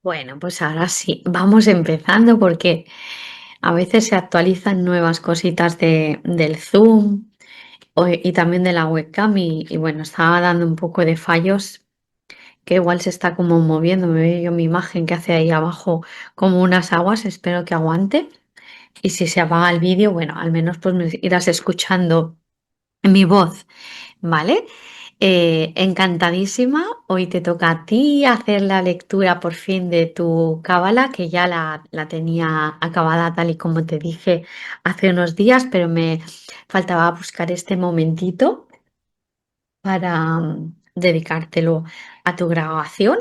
Bueno, pues ahora sí, vamos empezando porque a veces se actualizan nuevas cositas del Zoom y también de la webcam y bueno, estaba dando un poco de fallos que igual se está como moviendo, me veo yo mi imagen que hace ahí abajo como unas aguas, espero que aguante y si se apaga el vídeo, bueno, al menos pues me irás escuchando mi voz. Vale, encantadísima. Hoy te toca a ti hacer la lectura por fin de tu cábala, que ya la tenía acabada tal y como te dije hace unos días, pero me faltaba buscar este momentito para dedicártelo a tu grabación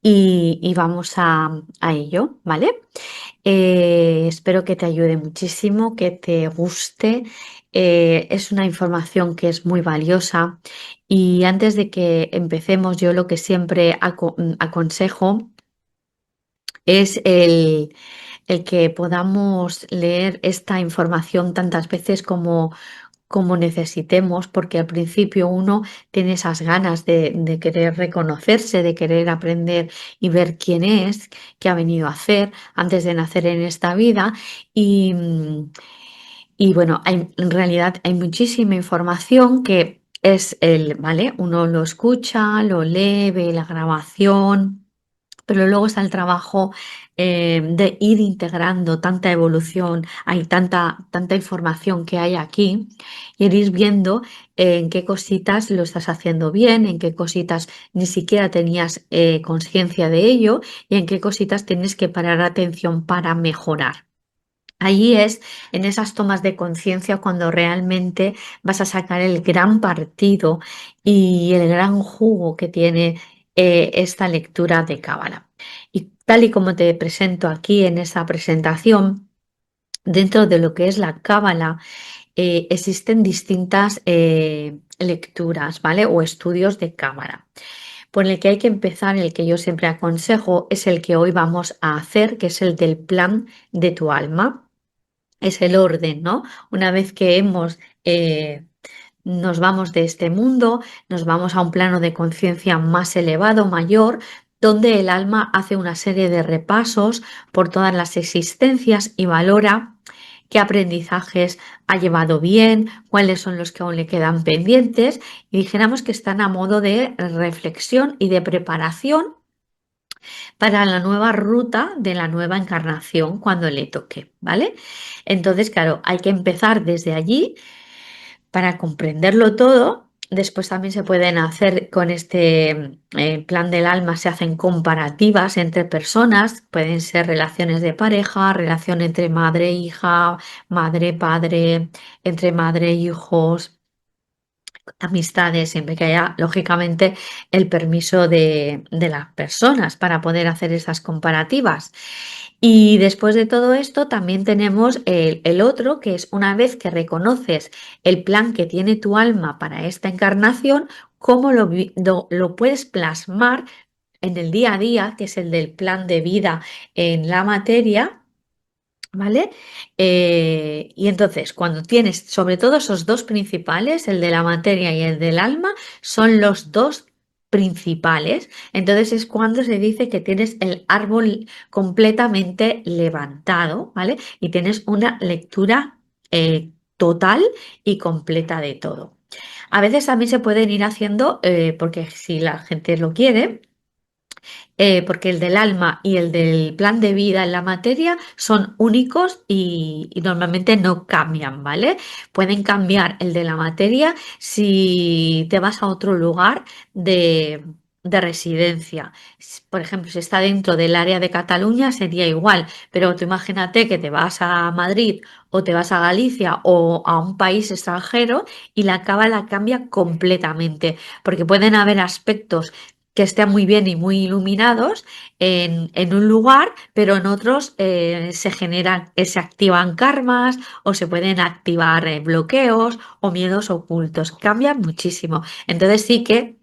y vamos a ello, ¿vale? Espero que te ayude muchísimo, que te guste. Es una información que es muy valiosa y antes de que empecemos, yo lo que siempre aconsejo es el que podamos leer esta información tantas veces como necesitemos, porque al principio uno tiene esas ganas de querer reconocerse, de querer aprender y ver quién es, qué ha venido a hacer antes de nacer en esta vida. Y, y bueno, en realidad hay muchísima información que es ¿vale? Uno lo escucha, lo lee, ve la grabación, pero luego está el trabajo de ir integrando tanta evolución, hay tanta información que hay aquí, y ir viendo en qué cositas lo estás haciendo bien, en qué cositas ni siquiera tenías conciencia de ello y en qué cositas tienes que parar atención para mejorar. Allí es en esas tomas de conciencia cuando realmente vas a sacar el gran partido y el gran jugo que tiene esta lectura de Cábala. Y tal y como te presento aquí en esa presentación, dentro de lo que es la Cábala, existen distintas lecturas, ¿vale? O estudios de Cábala. Por el que hay que empezar, el que yo siempre aconsejo, es el que hoy vamos a hacer, que es el del plan de tu alma. Es el orden, ¿no? Una vez que nos vamos de este mundo, nos vamos a un plano de conciencia más elevado, mayor, donde el alma hace una serie de repasos por todas las existencias y valora qué aprendizajes ha llevado bien, cuáles son los que aún le quedan pendientes, y dijéramos que están a modo de reflexión y de preparación para la nueva ruta de la nueva encarnación cuando le toque, ¿vale? Entonces, claro, hay que empezar desde allí para comprenderlo todo. Después también se pueden hacer con este plan del alma, se hacen comparativas entre personas, pueden ser relaciones de pareja, relación entre madre e hija, madre-padre, entre madre e hijos, amistades, siempre que haya, lógicamente, el permiso de las personas para poder hacer esas comparativas. Y después de todo esto, también tenemos el otro, que es una vez que reconoces el plan que tiene tu alma para esta encarnación, cómo lo puedes plasmar en el día a día, que es el del plan de vida en la materia. ¿Vale? Y entonces, cuando tienes sobre todo esos dos principales, el de la materia y el del alma, son los dos principales. Entonces es cuando se dice que tienes el árbol completamente levantado, ¿vale? Y tienes una lectura total y completa de todo. A veces también se pueden ir haciendo, porque si la gente lo quiere, porque el del alma y el del plan de vida en la materia son únicos y normalmente no cambian, ¿vale? Pueden cambiar el de la materia si te vas a otro lugar de residencia. Por ejemplo, si está dentro del área de Cataluña sería igual, pero tú imagínate que te vas a Madrid o te vas a Galicia o a un país extranjero y la cábala cambia completamente, porque pueden haber aspectos que estén muy bien y muy iluminados en un lugar, pero en otros se activan karmas o se pueden activar bloqueos o miedos ocultos. Cambian muchísimo. Entonces sí que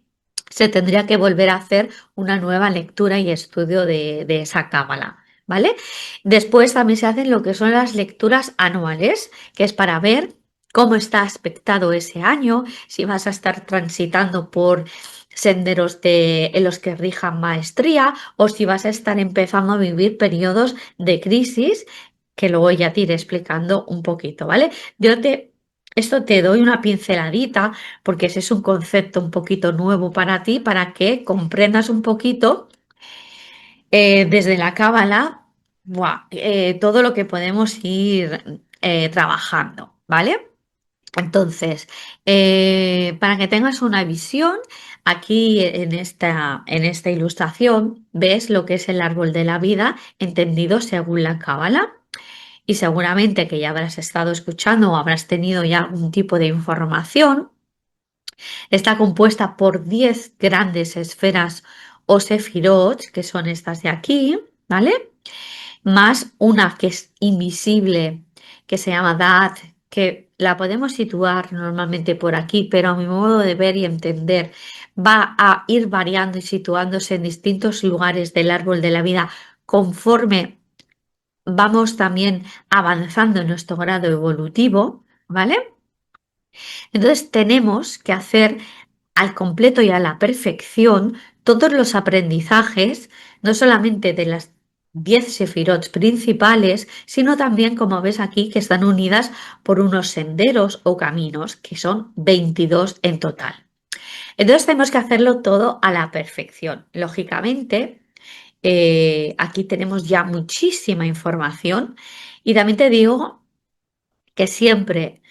se tendría que volver a hacer una nueva lectura y estudio de esa cábala. ¿Vale? Después también se hacen lo que son las lecturas anuales, que es para ver cómo está aspectado ese año, si vas a estar transitando por senderos en los que rijan maestría o si vas a estar empezando a vivir periodos de crisis, que luego ya te iré explicando un poquito, ¿vale? Esto te doy una pinceladita porque ese es un concepto un poquito nuevo para ti, para que comprendas un poquito desde la cábala, todo lo que podemos ir trabajando, ¿vale? Entonces, para que tengas una visión, aquí en esta ilustración ves lo que es el árbol de la vida entendido según la cábala. Y seguramente que ya habrás estado escuchando o habrás tenido ya algún tipo de información. Está compuesta por 10 grandes esferas o sefirot, que son estas de aquí, ¿vale? Más una que es invisible, que se llama Da'at, que la podemos situar normalmente por aquí, pero a mi modo de ver y entender va a ir variando y situándose en distintos lugares del árbol de la vida conforme vamos también avanzando en nuestro grado evolutivo, ¿vale? Entonces tenemos que hacer al completo y a la perfección todos los aprendizajes, no solamente de las 10 sefirot principales, sino también, como ves aquí, que están unidas por unos senderos o caminos, que son 22 en total. Entonces tenemos que hacerlo todo a la perfección. Lógicamente, aquí tenemos ya muchísima información y también te digo que siempre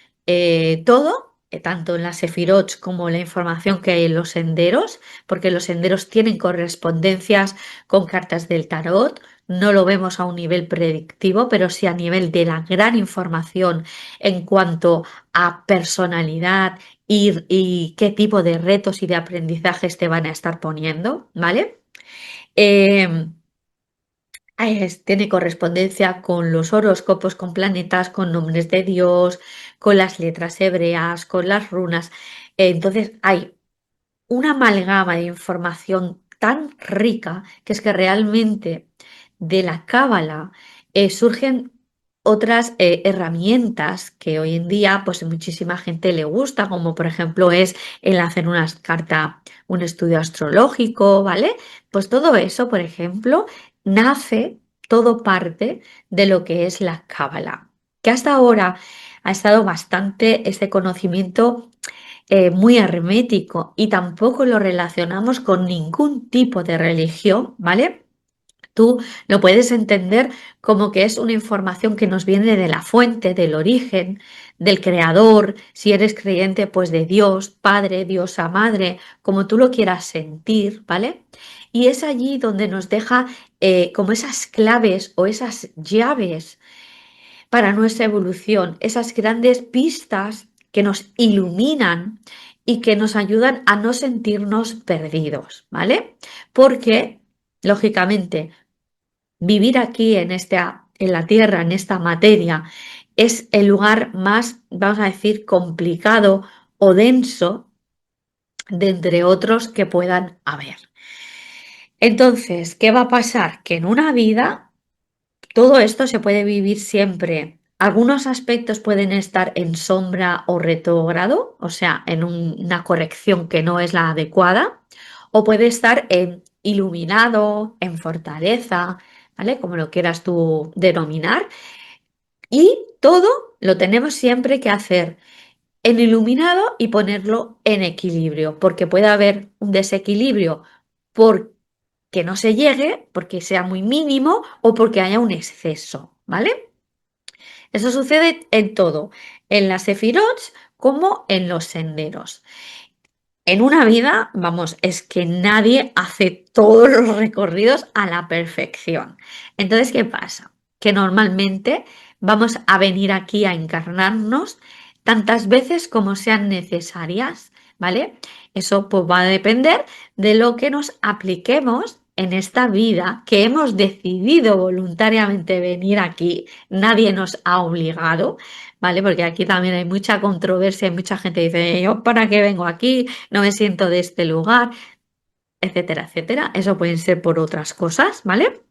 todo, tanto en las sefirot como la información que hay en los senderos, porque los senderos tienen correspondencias con cartas del tarot, no lo vemos a un nivel predictivo, pero sí a nivel de la gran información en cuanto a personalidad y qué tipo de retos y de aprendizajes te van a estar poniendo, ¿vale? Eh, Tiene correspondencia con los horóscopos, con planetas, con nombres de Dios, con las letras hebreas, con las runas. Entonces hay una amalgama de información tan rica que es que realmente de la cábala surgen otras herramientas que hoy en día pues muchísima gente le gusta, como por ejemplo es el hacer una carta, un estudio astrológico, ¿vale? Pues todo eso, por ejemplo, nace, todo parte de lo que es la cábala, que hasta ahora ha estado bastante este conocimiento muy hermético y tampoco lo relacionamos con ningún tipo de religión, ¿vale? Tú lo puedes entender como que es una información que nos viene de la fuente, del origen, del creador, si eres creyente, pues de Dios, Padre, Diosa Madre, como tú lo quieras sentir, ¿vale? Y es allí donde nos deja como esas claves o esas llaves para nuestra evolución, esas grandes pistas que nos iluminan y que nos ayudan a no sentirnos perdidos, ¿vale? Porque, lógicamente, vivir aquí en la Tierra, en esta materia, es el lugar más, vamos a decir, complicado o denso de entre otros que puedan haber. Entonces, ¿qué va a pasar? Que en una vida todo esto se puede vivir siempre. Algunos aspectos pueden estar en sombra o retrógrado, o sea, en una corrección que no es la adecuada, o puede estar en iluminado, en fortaleza, ¿vale? Como lo quieras tú denominar. Y todo lo tenemos siempre que hacer en iluminado y ponerlo en equilibrio, porque puede haber un desequilibrio porque no se llegue, porque sea muy mínimo o porque haya un exceso, ¿vale? Eso sucede en todo, en las sefirot como en los senderos. En una vida, vamos, es que nadie hace todos los recorridos a la perfección. Entonces, ¿qué pasa? Que normalmente vamos a venir aquí a encarnarnos tantas veces como sean necesarias, ¿vale? Eso pues va a depender de lo que nos apliquemos en esta vida, que hemos decidido voluntariamente venir aquí, nadie nos ha obligado, ¿vale? Porque aquí también hay mucha controversia y mucha gente dice, ¿yo para qué vengo aquí? No me siento de este lugar, etcétera, etcétera. Eso pueden ser por otras cosas, ¿vale?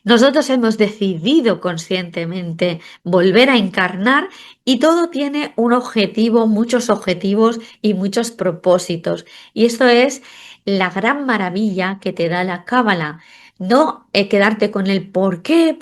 Nosotros hemos decidido conscientemente volver a encarnar y todo tiene un objetivo, muchos objetivos y muchos propósitos. Y esto es la gran maravilla que te da la Cábala. No quedarte con el por qué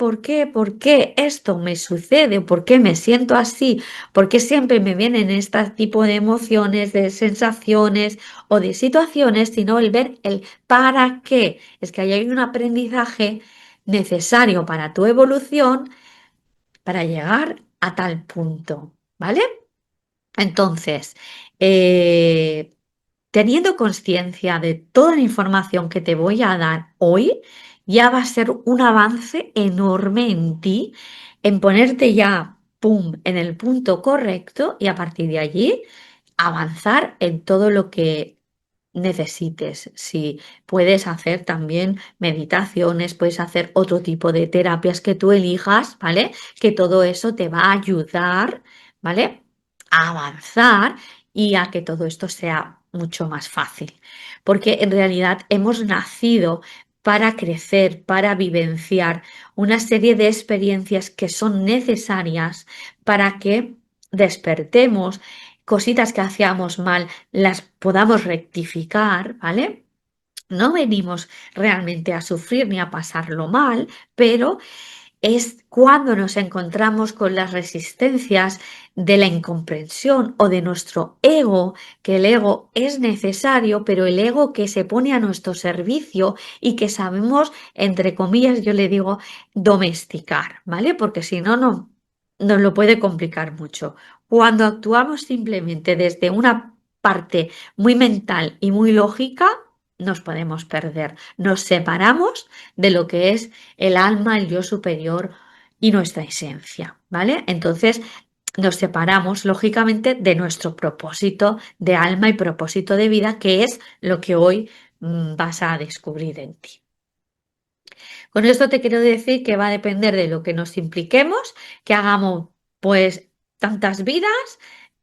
esto me sucede, por qué me siento así, por qué siempre me vienen este tipo de emociones, de sensaciones o de situaciones, sino el ver el para qué. Es que ahí hay un aprendizaje necesario para tu evolución para llegar a tal punto, ¿vale? Entonces, eh, teniendo conciencia de toda la información que te voy a dar hoy, ya va a ser un avance enorme en ti, en ponerte ya, pum, en el punto correcto y a partir de allí avanzar en todo lo que necesites. Si puedes hacer también meditaciones, puedes hacer otro tipo de terapias que tú elijas, ¿vale? Que todo eso te va a ayudar, ¿vale? A avanzar y a que todo esto sea mucho más fácil. Porque en realidad hemos nacido para crecer, para vivenciar una serie de experiencias que son necesarias para que despertemos, cositas que hacíamos mal las podamos rectificar, ¿vale? No venimos realmente a sufrir ni a pasarlo mal, pero es cuando nos encontramos con las resistencias de la incomprensión o de nuestro ego, que el ego es necesario, pero el ego que se pone a nuestro servicio y que sabemos, entre comillas, yo le digo, domesticar, ¿vale? Porque si no, no nos lo puede complicar mucho. Cuando actuamos simplemente desde una parte muy mental y muy lógica, nos podemos perder. Nos separamos de lo que es el alma, el yo superior y nuestra esencia, ¿vale? Entonces nos separamos lógicamente de nuestro propósito de alma y propósito de vida, que es lo que hoy vas a descubrir en ti. Con esto te quiero decir que va a depender de lo que nos impliquemos, que hagamos pues tantas vidas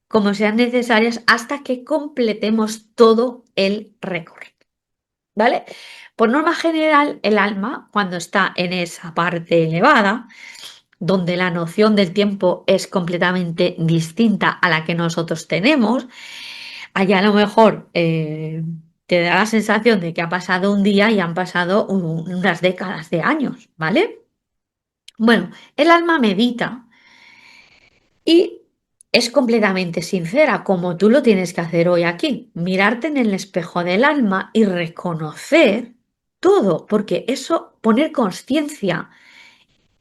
como sean necesarias hasta que completemos todo el recorrido. ¿Vale? Por norma general, el alma, cuando está en esa parte elevada, donde la noción del tiempo es completamente distinta a la que nosotros tenemos, allá a lo mejor te da la sensación de que ha pasado un día y han pasado unas décadas de años, ¿vale? Bueno, el alma medita y es completamente sincera, como tú lo tienes que hacer hoy aquí, mirarte en el espejo del alma y reconocer todo, porque eso, poner conciencia,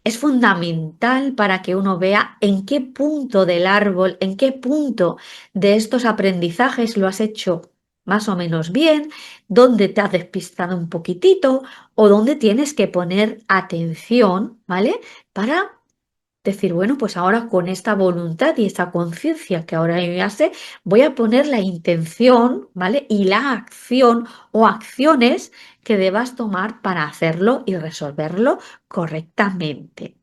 es fundamental para que uno vea en qué punto del árbol, en qué punto de estos aprendizajes lo has hecho más o menos bien, dónde te has despistado un poquitito o dónde tienes que poner atención, ¿vale? Para decir, bueno, pues ahora con esta voluntad y esta conciencia que ahora yo ya sé, voy a poner la intención, ¿vale? Y la acción o acciones que debas tomar para hacerlo y resolverlo correctamente.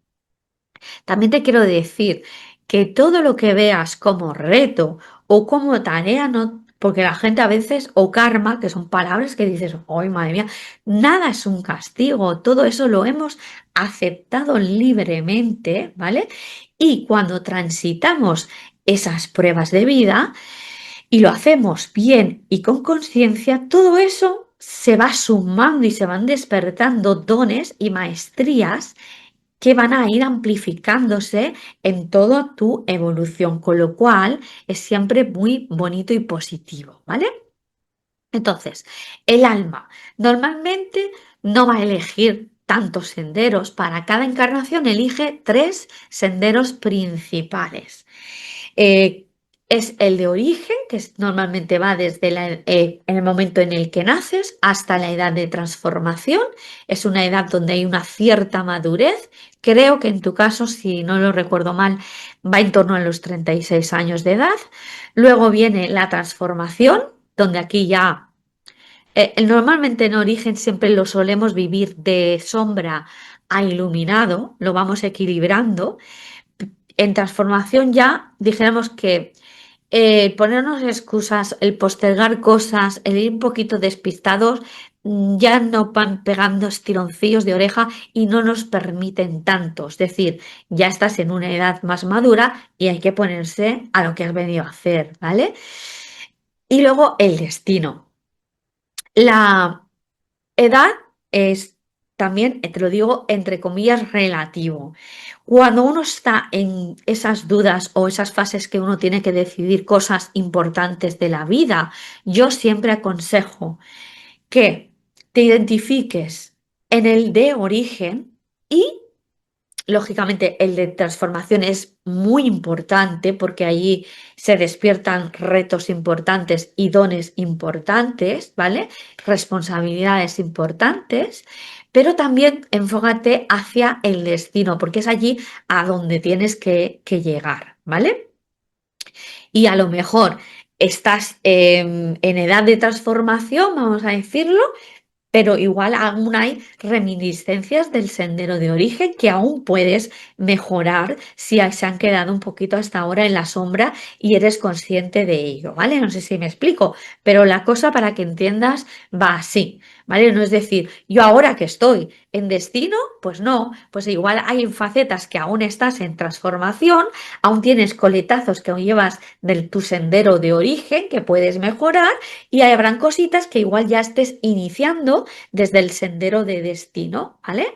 También te quiero decir que todo lo que veas como reto o como tarea, no, porque la gente a veces, o karma, que son palabras que dices, ¡ay, madre mía! Nada es un castigo, todo eso lo hemos aceptado libremente, ¿vale? Y cuando transitamos esas pruebas de vida y lo hacemos bien y con conciencia, todo eso se va sumando y se van despertando dones y maestrías que van a ir amplificándose en toda tu evolución, con lo cual es siempre muy bonito y positivo, ¿vale? Entonces, el alma normalmente no va a elegir tantos senderos. Para cada encarnación elige tres senderos principales. Eh, es el de origen, que normalmente va desde en el momento en el que naces hasta la edad de transformación. Es una edad donde hay una cierta madurez. Creo que en tu caso, si no lo recuerdo mal, va en torno a los 36 años de edad. Luego viene la transformación, donde aquí ya normalmente en origen siempre lo solemos vivir de sombra a iluminado, lo vamos equilibrando. En transformación ya dijéramos que ponernos excusas, el postergar cosas, el ir un poquito despistados, ya no van pegando estironcillos de oreja y no nos permiten tanto. Es decir, ya estás en una edad más madura y hay que ponerse a lo que has venido a hacer, ¿vale? Y luego el destino. La edad es también, te lo digo, entre comillas, relativo. Cuando uno está en esas dudas o esas fases que uno tiene que decidir cosas importantes de la vida, yo siempre aconsejo que te identifiques en el de origen y, lógicamente, el de transformación es muy importante porque allí se despiertan retos importantes y dones importantes, ¿vale? Responsabilidades importantes, pero también enfócate hacia el destino porque es allí a donde tienes que llegar, ¿vale? Y a lo mejor estás en edad de transformación, vamos a decirlo, pero igual aún hay reminiscencias del sendero de origen que aún puedes mejorar si se han quedado un poquito hasta ahora en la sombra y eres consciente de ello, ¿vale? No sé si me explico, pero la cosa para que entiendas va así, ¿vale? No es decir, yo ahora que estoy en destino, pues no, pues igual hay facetas que aún estás en transformación, aún tienes coletazos que aún llevas de tu sendero de origen que puedes mejorar y habrán cositas que igual ya estés iniciando desde el sendero de destino, ¿vale?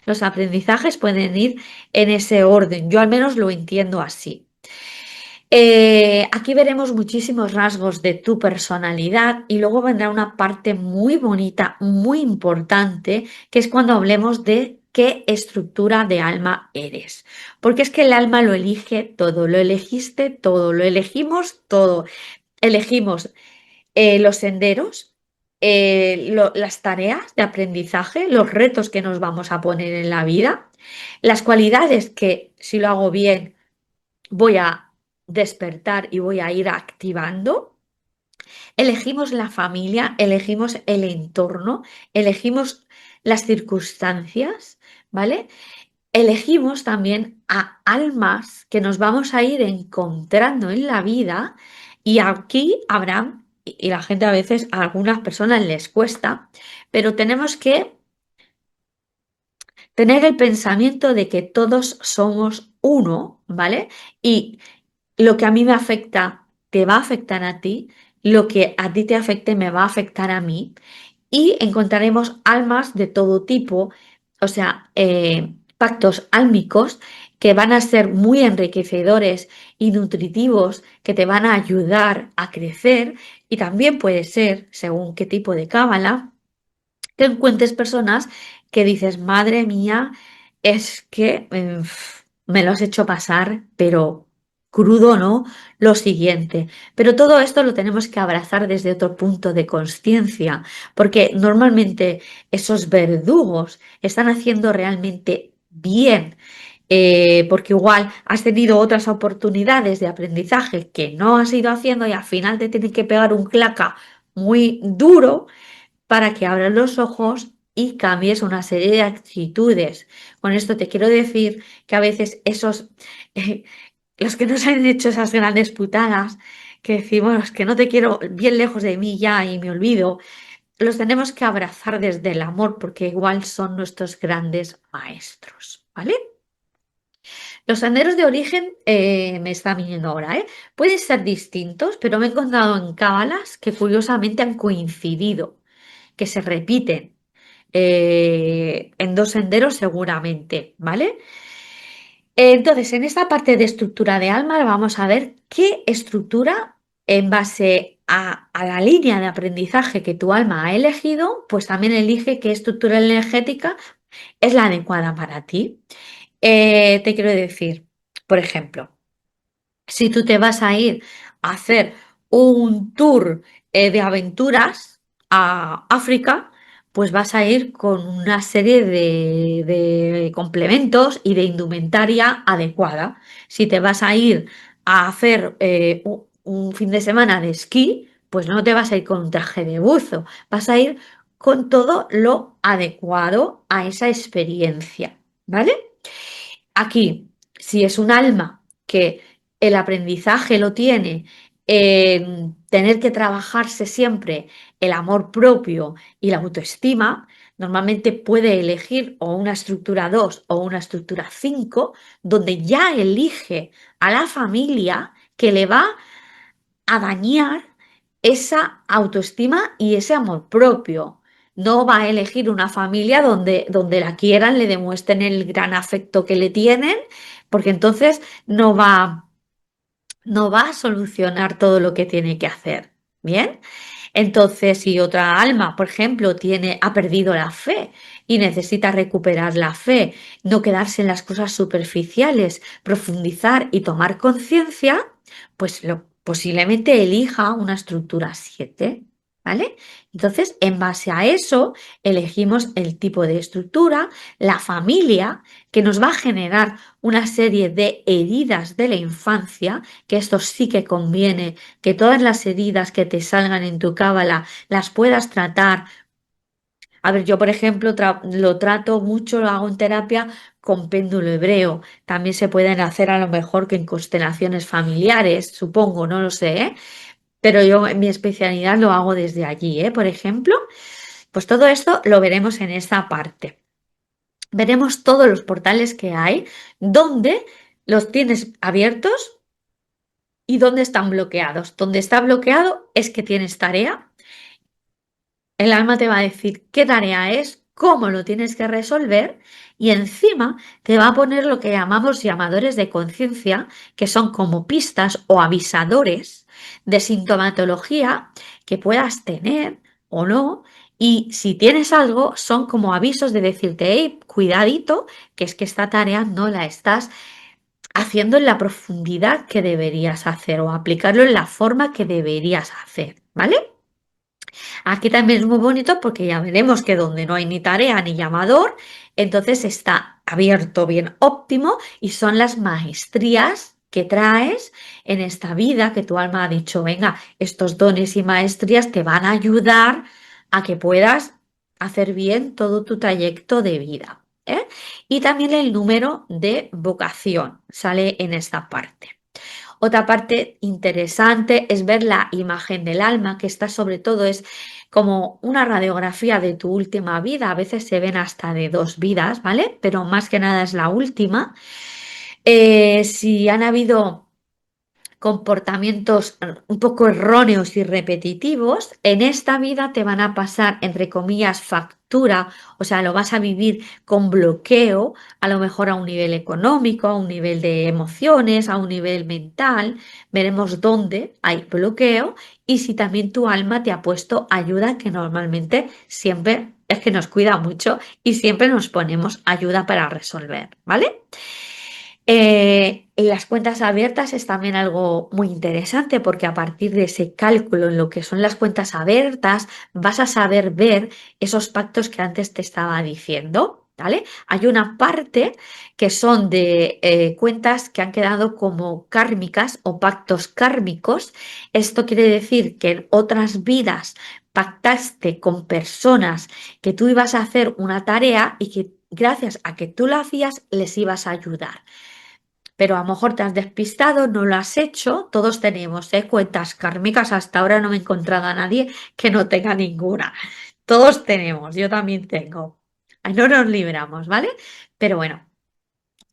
Los aprendizajes pueden ir en ese orden, yo al menos lo entiendo así. Aquí veremos muchísimos rasgos de tu personalidad y luego vendrá una parte muy bonita, muy importante, que es cuando hablemos de qué estructura de alma eres. Porque es que el alma lo elige todo, lo elegiste todo, lo elegimos todo. Elegimos los senderos, las tareas de aprendizaje, los retos que nos vamos a poner en la vida, las cualidades que si lo hago bien voy a despertar y voy a ir activando. Elegimos la familia, elegimos el entorno, elegimos las circunstancias, ¿vale? Elegimos también a almas que nos vamos a ir encontrando en la vida y aquí habrá, y la gente a veces, a algunas personas les cuesta, pero tenemos que tener el pensamiento de que todos somos uno, ¿vale? Y lo que a mí me afecta te va a afectar a ti, lo que a ti te afecte me va a afectar a mí y encontraremos almas de todo tipo, o sea, pactos álmicos que van a ser muy enriquecedores y nutritivos, que te van a ayudar a crecer y también puede ser, según qué tipo de cábala, que encuentres personas que dices, madre mía, es que me lo has hecho pasar, pero crudo, ¿no? Lo siguiente. Pero todo esto lo tenemos que abrazar desde otro punto de conciencia, porque normalmente esos verdugos están haciendo realmente bien. Porque igual has tenido otras oportunidades de aprendizaje que no has ido haciendo y al final te tienen que pegar un claca muy duro para que abras los ojos y cambies una serie de actitudes. Con esto te quiero decir que a veces esos, eh, los que nos han hecho esas grandes putadas, que decimos "Es que no te quiero bien lejos de mí ya y me olvido", los tenemos que abrazar desde el amor porque igual son nuestros grandes maestros, ¿vale? Los senderos de origen me están viniendo ahora, ¿eh? Pueden ser distintos, pero me he encontrado en cábalas que curiosamente han coincidido, que se repiten en dos senderos seguramente, ¿vale? Entonces, en esta parte de estructura de alma vamos a ver qué estructura en base a la línea de aprendizaje que tu alma ha elegido, pues también elige qué estructura energética es la adecuada para ti. Te quiero decir, por ejemplo, si tú te vas a ir a hacer un tour de aventuras a África, pues vas a ir con una serie de complementos y de indumentaria adecuada. Si te vas a ir a hacer un fin de semana de esquí, pues no te vas a ir con un traje de buzo, vas a ir con todo lo adecuado a esa experiencia, ¿vale? Aquí, si es un alma que el aprendizaje lo tiene tener que trabajarse siempre el amor propio y la autoestima, normalmente puede elegir o una estructura 2 o una estructura 5, donde ya elige a la familia que le va a dañar esa autoestima y ese amor propio. No va a elegir una familia donde la quieran, le demuestren el gran afecto que le tienen, porque entonces no va a solucionar todo lo que tiene que hacer. ¿Bien? Entonces, si otra alma, por ejemplo, ha perdido la fe y necesita recuperar la fe, no quedarse en las cosas superficiales, profundizar y tomar conciencia, pues posiblemente elija una estructura 7, ¿vale? Entonces, en base a eso, elegimos el tipo de estructura, la familia, que nos va a generar una serie de heridas de la infancia, que esto sí que conviene, que todas las heridas que te salgan en tu cábala las puedas tratar. A ver, yo por ejemplo lo trato mucho, lo hago en terapia con péndulo hebreo. También se pueden hacer a lo mejor que en constelaciones familiares, supongo, no lo sé, ¿eh? Pero yo en mi especialidad lo hago desde allí, ¿eh? Por ejemplo, pues todo esto lo veremos en esta parte. Veremos todos los portales que hay, dónde los tienes abiertos y dónde están bloqueados. Donde está bloqueado es que tienes tarea. El alma te va a decir qué tarea es, cómo lo tienes que resolver y encima te va a poner lo que llamamos llamadores de conciencia, que son como pistas o avisadores de sintomatología que puedas tener o no. Y si tienes algo, son como avisos de decirte, hey, cuidadito, que es que esta tarea no la estás haciendo en la profundidad que deberías hacer o aplicarlo en la forma que deberías hacer, ¿vale? Aquí también es muy bonito porque ya veremos que donde no hay ni tarea ni llamador, entonces está abierto bien óptimo y son las maestrías que traes en esta vida que tu alma ha dicho, venga, estos dones y maestrías te van a ayudar a que puedas hacer bien todo tu trayecto de vida. ¿Eh? Y también el número de vocación sale en esta parte. Otra parte interesante es ver la imagen del alma, que está sobre todo es como una radiografía de tu última vida. A veces se ven hasta de 2 vidas, ¿vale? Pero más que nada es la última. Si han habido comportamientos un poco erróneos y repetitivos, en esta vida te van a pasar, entre comillas, factura, o sea, lo vas a vivir con bloqueo, a lo mejor a un nivel económico, a un nivel de emociones, a un nivel mental. Veremos dónde hay bloqueo y si también tu alma te ha puesto ayuda, que normalmente siempre es que nos cuida mucho y siempre nos ponemos ayuda para resolver, ¿vale? Las cuentas abiertas es también algo muy interesante porque a partir de ese cálculo en lo que son las cuentas abiertas vas a saber ver esos pactos que antes te estaba diciendo. ¿Vale? Hay una parte que son de cuentas que han quedado como kármicas o pactos kármicos. Esto quiere decir que en otras vidas pactaste con personas que tú ibas a hacer una tarea y que gracias a que tú la hacías les ibas a ayudar, pero a lo mejor te has despistado, no lo has hecho. Todos tenemos, cuentas kármicas. Hasta ahora no me he encontrado a nadie que no tenga ninguna. Todos tenemos, yo también tengo. Ay, no nos libramos, ¿vale? Pero bueno,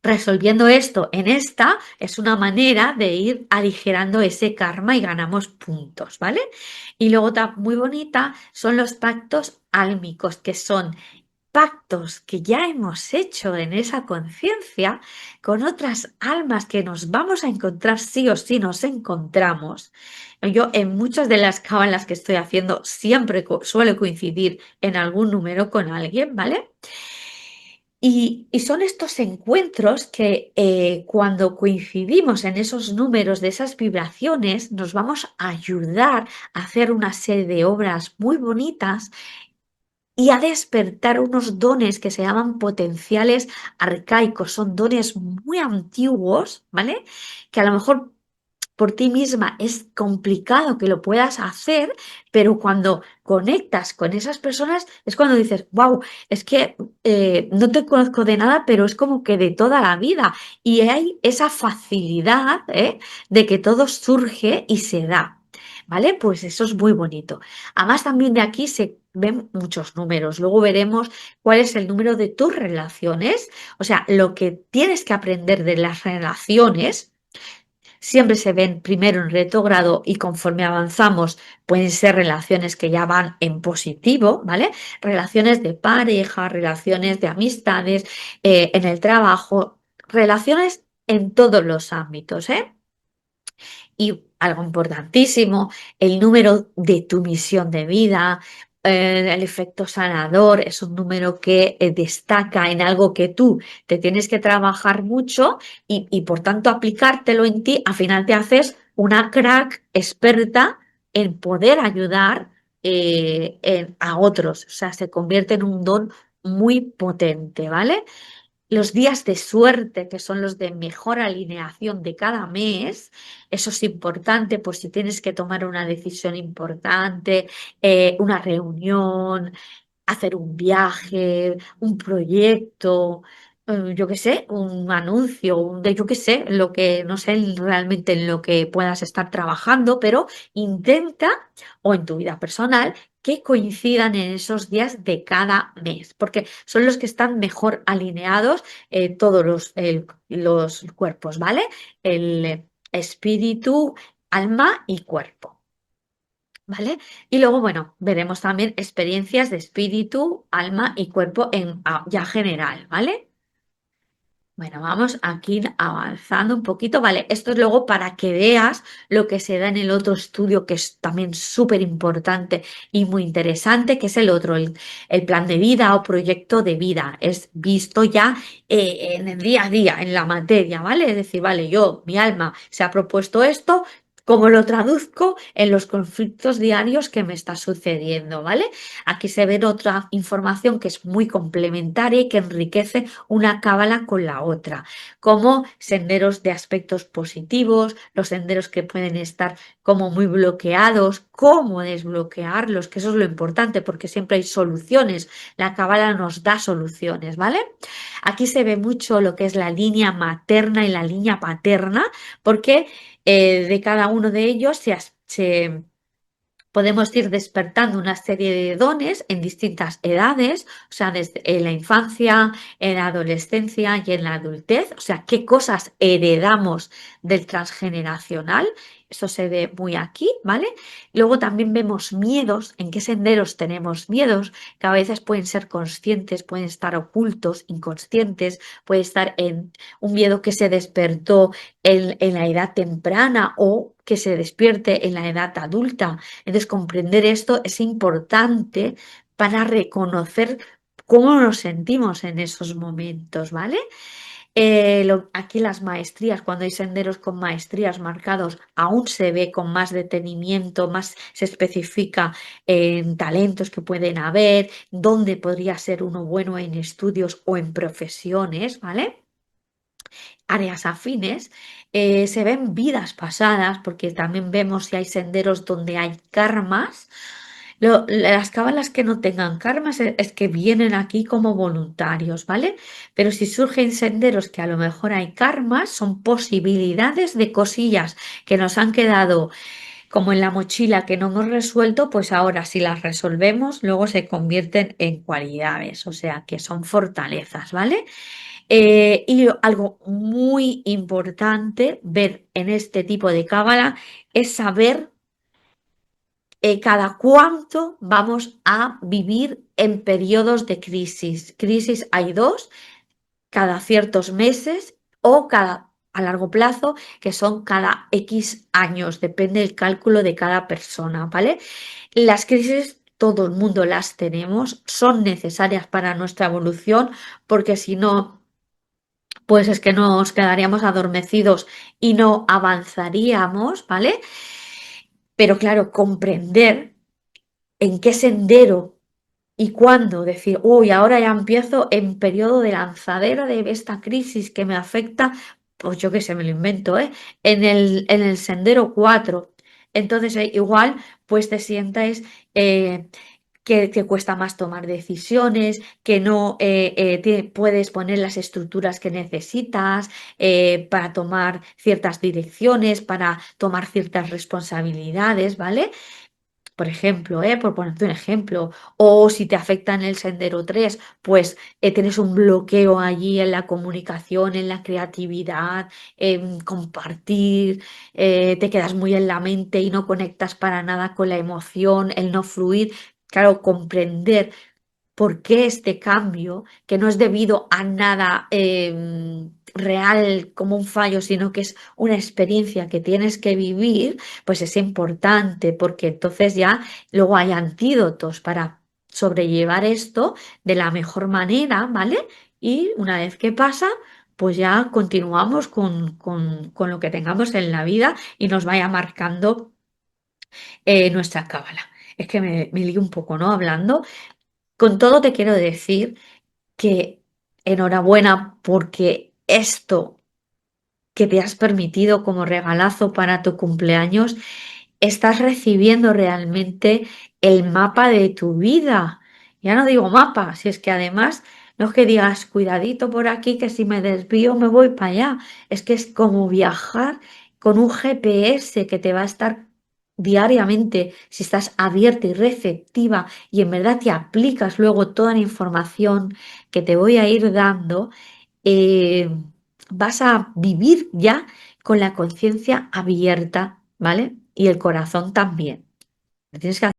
resolviendo esto en esta es una manera de ir aligerando ese karma y ganamos puntos, ¿vale? Y luego otra muy bonita son los pactos álmicos, que son pactos que ya hemos hecho en esa conciencia con otras almas que nos vamos a encontrar sí o sí nos encontramos. Yo en muchas de las cábalas que estoy haciendo siempre suele coincidir en algún número con alguien, ¿vale? Y son estos encuentros que cuando coincidimos en esos números de esas vibraciones nos vamos a ayudar a hacer una serie de obras muy bonitas y a despertar unos dones que se llaman potenciales arcaicos. Son dones muy antiguos, ¿vale? Que a lo mejor por ti misma es complicado que lo puedas hacer, pero cuando conectas con esas personas es cuando dices, wow, es que no te conozco de nada, pero es como que de toda la vida. Y hay esa facilidad, de que todo surge y se da. ¿Vale? Pues eso es muy bonito. Además, también de aquí se ven muchos números. Luego veremos cuál es el número de tus relaciones. O sea, lo que tienes que aprender de las relaciones siempre se ven primero en retrógrado y conforme avanzamos pueden ser relaciones que ya van en positivo, ¿vale? Relaciones de pareja, relaciones de amistades, en el trabajo, relaciones en todos los ámbitos, ¿eh? Y algo importantísimo, el número de tu misión de vida, el efecto sanador es un número que destaca en algo que tú te tienes que trabajar mucho y por tanto aplicártelo en ti, al final te haces una crack experta en poder ayudar a otros. O sea, se convierte en un don muy potente, ¿vale? Los días de suerte, que son los de mejor alineación de cada mes, eso es importante, pues si tienes que tomar una decisión importante, una reunión, hacer un viaje, un proyecto, yo qué sé, un anuncio, yo qué sé, lo que no sé realmente en lo que puedas estar trabajando, pero intenta, o en tu vida personal, que coincidan en esos días de cada mes, porque son los que están mejor alineados todos los cuerpos, ¿vale? El espíritu, alma y cuerpo. ¿Vale? Y luego, bueno, veremos también experiencias de espíritu, alma y cuerpo en ya general, ¿vale? Bueno, vamos aquí avanzando un poquito, ¿vale? Esto es luego para que veas lo que se da en el otro estudio, que es también súper importante y muy interesante, que es el otro, el plan de vida o proyecto de vida. Es visto ya en el día a día, en la materia, ¿vale? Es decir, vale, yo, mi alma se ha propuesto esto. ¿Cómo lo traduzco en los conflictos diarios que me está sucediendo? ¿Vale? Aquí se ve otra información que es muy complementaria y que enriquece una cábala con la otra, como senderos de aspectos positivos, los senderos que pueden estar como muy bloqueados, cómo desbloquearlos, que eso es lo importante porque siempre hay soluciones, la cábala nos da soluciones, ¿vale? Aquí se ve mucho lo que es la línea materna y la línea paterna, porque de cada uno de ellos se podemos ir despertando una serie de dones en distintas edades, o sea, desde en la infancia, en la adolescencia y en la adultez, o sea, qué cosas heredamos del transgeneracional, eso se ve muy aquí, ¿vale? Luego también vemos miedos, en qué senderos tenemos miedos, que a veces pueden ser conscientes, pueden estar ocultos, inconscientes, puede estar en un miedo que se despertó en la edad temprana o que se despierte en la edad adulta. Entonces, comprender esto es importante para reconocer cómo nos sentimos en esos momentos, ¿vale? Aquí las maestrías, cuando hay senderos con maestrías marcados, aún se ve con más detenimiento, más se especifica en talentos que pueden haber, dónde podría ser uno bueno en estudios o en profesiones, ¿vale? Áreas afines, se ven vidas pasadas, porque también vemos si hay senderos donde hay karmas. Las cábalas que no tengan karmas es que vienen aquí como voluntarios, ¿vale? Pero si surgen senderos que a lo mejor hay karmas, son posibilidades de cosillas que nos han quedado como en la mochila que no hemos resuelto, pues ahora si las resolvemos, luego se convierten en cualidades, o sea que son fortalezas, ¿vale? Y algo muy importante ver en este tipo de cábala es saber cada cuánto vamos a vivir en periodos de crisis. Crisis hay dos, cada ciertos meses o cada a largo plazo, que son cada X años, depende del cálculo de cada persona, ¿vale? Las crisis todo el mundo las tenemos, son necesarias para nuestra evolución, porque si no pues es que nos quedaríamos adormecidos y no avanzaríamos, ¿vale? Pero claro, comprender en qué sendero y cuándo decir, uy, ahora ya empiezo en periodo de lanzadera de esta crisis que me afecta pues yo qué sé, me lo invento, ¿eh? En el sendero 4. Entonces, igual, pues te sientas eh, que te cuesta más tomar decisiones, que no puedes poner las estructuras que necesitas para tomar ciertas direcciones, para tomar ciertas responsabilidades, ¿vale? Por ejemplo, por ponerte un ejemplo, o si te afecta en el sendero 3, pues tienes un bloqueo allí en la comunicación, en la creatividad, en compartir, te quedas muy en la mente y no conectas para nada con la emoción, el no fluir. Claro, comprender por qué este cambio, que no es debido a nada real como un fallo, sino que es una experiencia que tienes que vivir, pues es importante, porque entonces ya luego hay antídotos para sobrellevar esto de la mejor manera, ¿vale? Y una vez que pasa, pues ya continuamos con lo que tengamos en la vida y nos vaya marcando nuestra cábala. Es que me lío un poco, ¿no? Hablando. Con todo te quiero decir que enhorabuena porque esto que te has permitido como regalazo para tu cumpleaños, estás recibiendo realmente el mapa de tu vida. Ya no digo mapa, si es que además no es que digas cuidadito por aquí, que si me desvío me voy para allá. Es que es como viajar con un GPS que te va a estar diariamente, si estás abierta y receptiva y en verdad te aplicas luego toda la información que te voy a ir dando, eh, vas a vivir ya con la conciencia abierta, ¿vale? Y el corazón también. Tienes que